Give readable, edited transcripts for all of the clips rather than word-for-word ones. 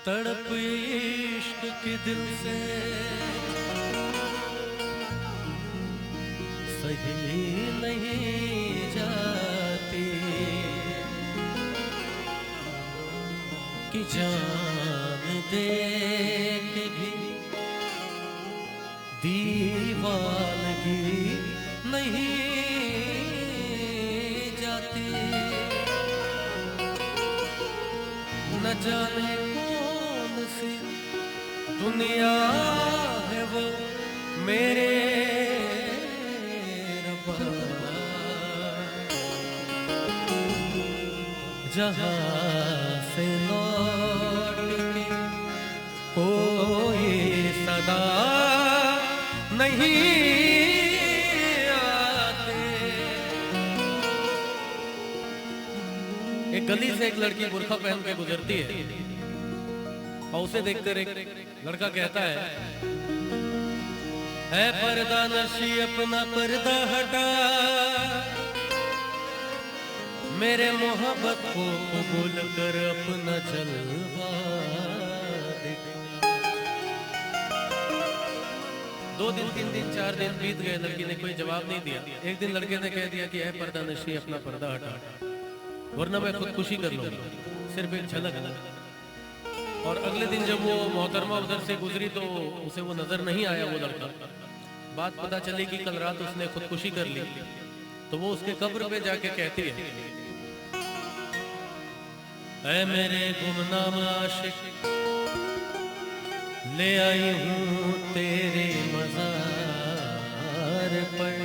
तड़प इश्क के दिल से सही नहीं जाती कि जान दे के भी दीवानगी नहीं जाती। न जाने कौन सी दुनिया है वो मेरे रब्बा, जहाँ से लौट के कोई सदा नहीं आते। एक गली से एक लड़की बुर्खा पहन के गुजरती है और उसे देखकर एक लड़का कहता है पर्दा नशी अपना पर्दा हटा, मेरे मोहब्बत को कबूल कर अपना जलवा दिखा। 2 दिन 3 दिन 4 दिन बीत गए, लड़की ने कोई जवाब नहीं दिया। एक दिन लड़के ने कह दिया कि है पर्दा नशी अपना पर्दा हटा, वरना मैं खुदकुशी कर लूंगा, सिर्फ एक झलक। और अगले दिन जब वो मोहतरमा उधर से गुजरी तो उसे वो नजर नहीं आया वो लड़का। बात पता चली कि कल रात उसने खुदकुशी कर ली। तो वो उसके कब्र पे जाके कहती है, ऐ मेरे गुमनाम आशिक, ले आई हूं तेरे मज़ार पर।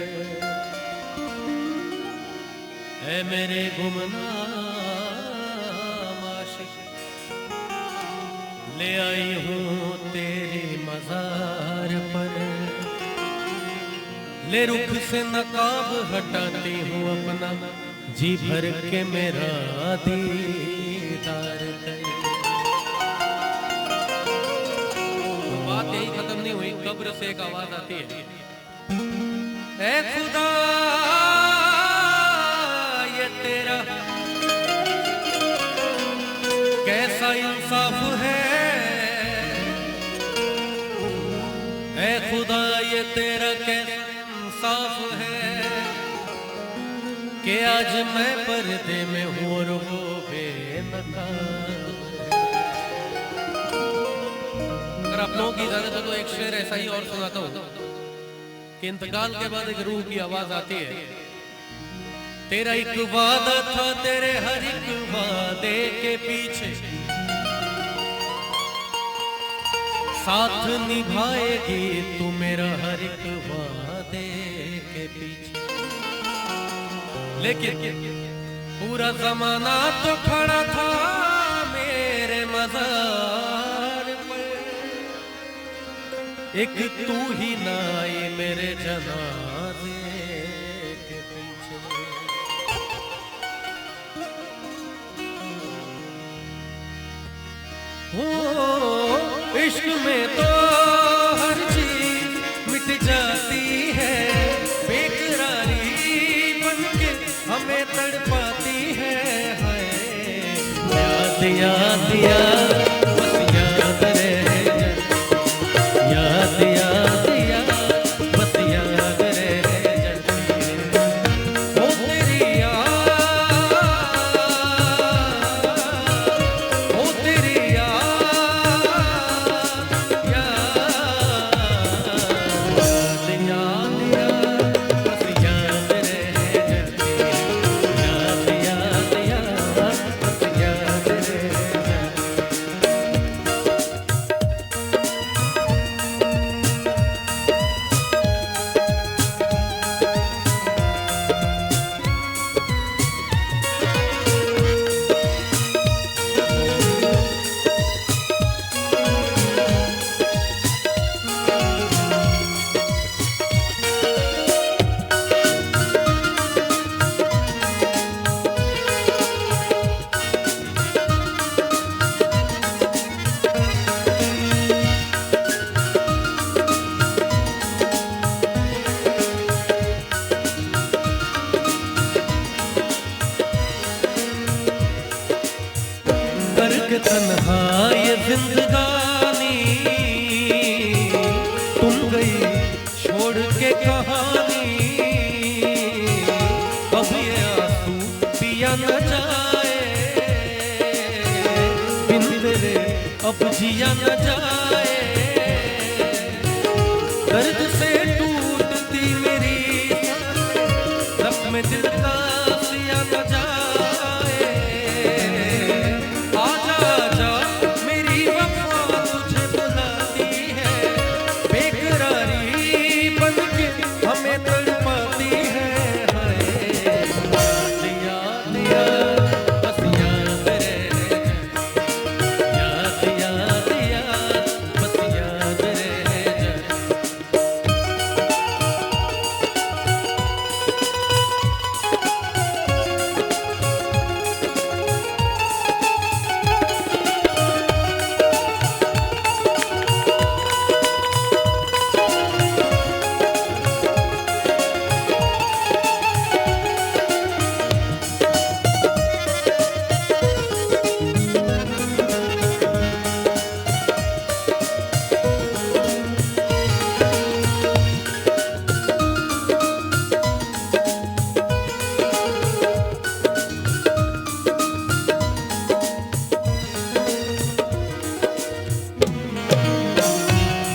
ऐ मेरे गुमनाम आशिक, ले आई हूं तेरे मज़ार पर। ले रुख से नकाब हटाती हूँ अपना, जी भर के मेरा दीदार कर। बात यही खत्म नहीं हुई, कब्र से एक आवाज आती है, ऐ खुदा ये तेरा कैसा इंसाफ है, ऐ खुदा ये तेरा कैसा इंसाफ है कि आज मैं पर्दे में हूँ और वो बेनकाब। अगर आप लोगों की इजाजत है तो एक शेर ऐसा ही और सुनाता हूँ कि इंतकाल के बाद एक रूह की आवाज आती है, तेरा एक वादा था, तेरे हर एक वादे के पीछे साथ निभाएगी तू मेरा हर एक वादे के पीछे। लेकिन पूरा जमाना तो खड़ा था मेरे मज़ार पर, एक तू ही ना आई मेरे जनाजे के पीछे। हो इश्क में तो हर चीज मिट जाती है, बेकरारी बनके हमें तड़पाती है। हाय याद याद याद बस याद रह जाए, याद याद याद बस याद रह जाए। ओ तेरी याद, ओ तेरी याद, याद याद याद बस याद रह जाती है, याद याद याद बस याद रह जाती है। कहाँ ये जिंदगानी, तुम गई छोड़ के कहानी, अब ये आंसू पिया न जाए, बिन तेरे अब जिया न जाए। दर्द से टूटती मेरी रब में दिल का सिया न जाए। आजा आजा मेरी वफा तुझे बुलाती है, बेकरारी बन के हमें तड़पाती है। याद याद याद बस याद रह जाए, याद याद याद बस याद रह जाए।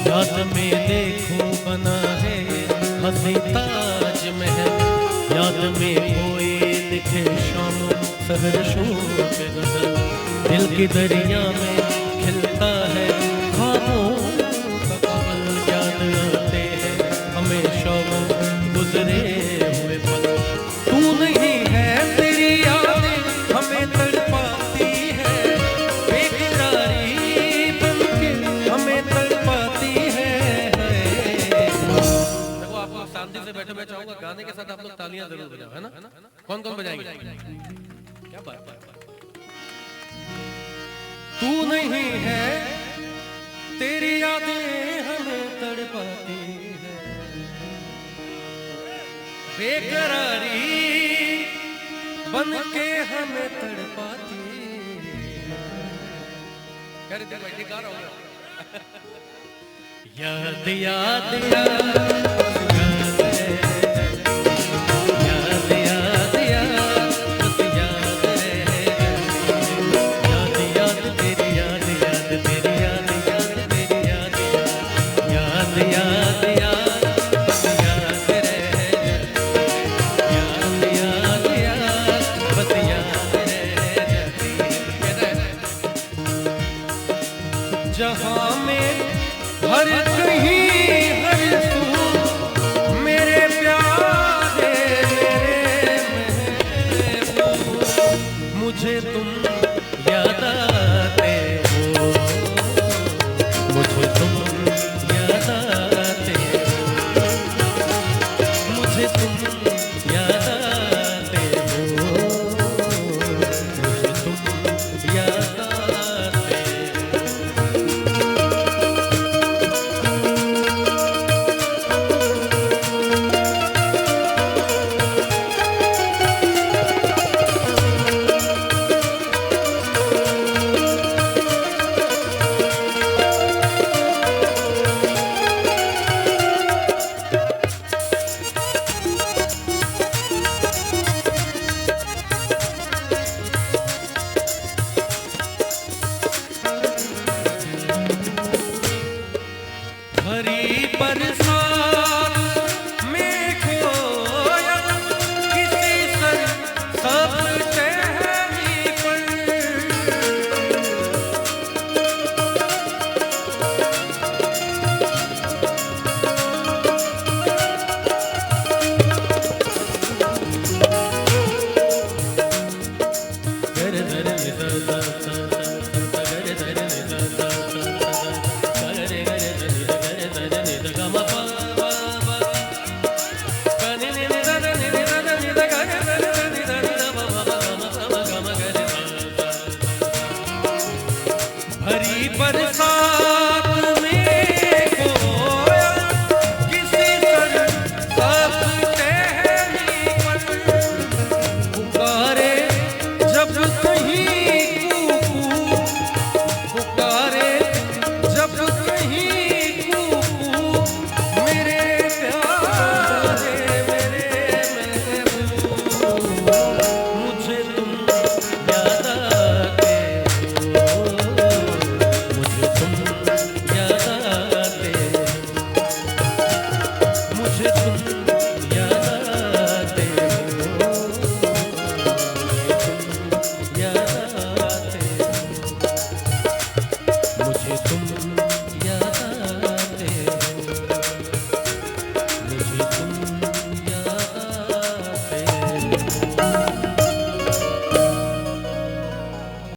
याद में देखो बना है हंसी ताज महल, याद में कोई लिखे शाम सहर शोक गजल, दिल की दरिया में खिलता है ख्वाबों का कमल। याद आते हैं हमेशा वो गुजरे हुए पल, तू नहीं है तेरी यादें हमें तड़पाती है, बेकरारी बन के हमें तड़पाती है। देखो आप लोग शांति से बैठे, मैं चाहूंगा गाने के साथ आप लोग तालियां जरूर बजाओ, है ना? कौन कौन बजाएंगे? क्या बात है। तू नहीं है तेरी यादें हमें तड़पाती है, बेकरारी बन के हमें तड़पाती है। क्या रे भाई गा रहा हूँ। याद याद याद जहां में हर कहीं हर सू मेरे प्यारे मेरे महबूब, मुझे तुम याद आते हो, मुझे तुम याद आते हो, मुझे तुम याद आते हो, मुझे तुम याद आते हो। भरी बरसात में खोया किसी सब टहनी पर, भरी बरसात में खोया किसी सब टहनी पर, पुकारे जब कहीं कूकू सुंदर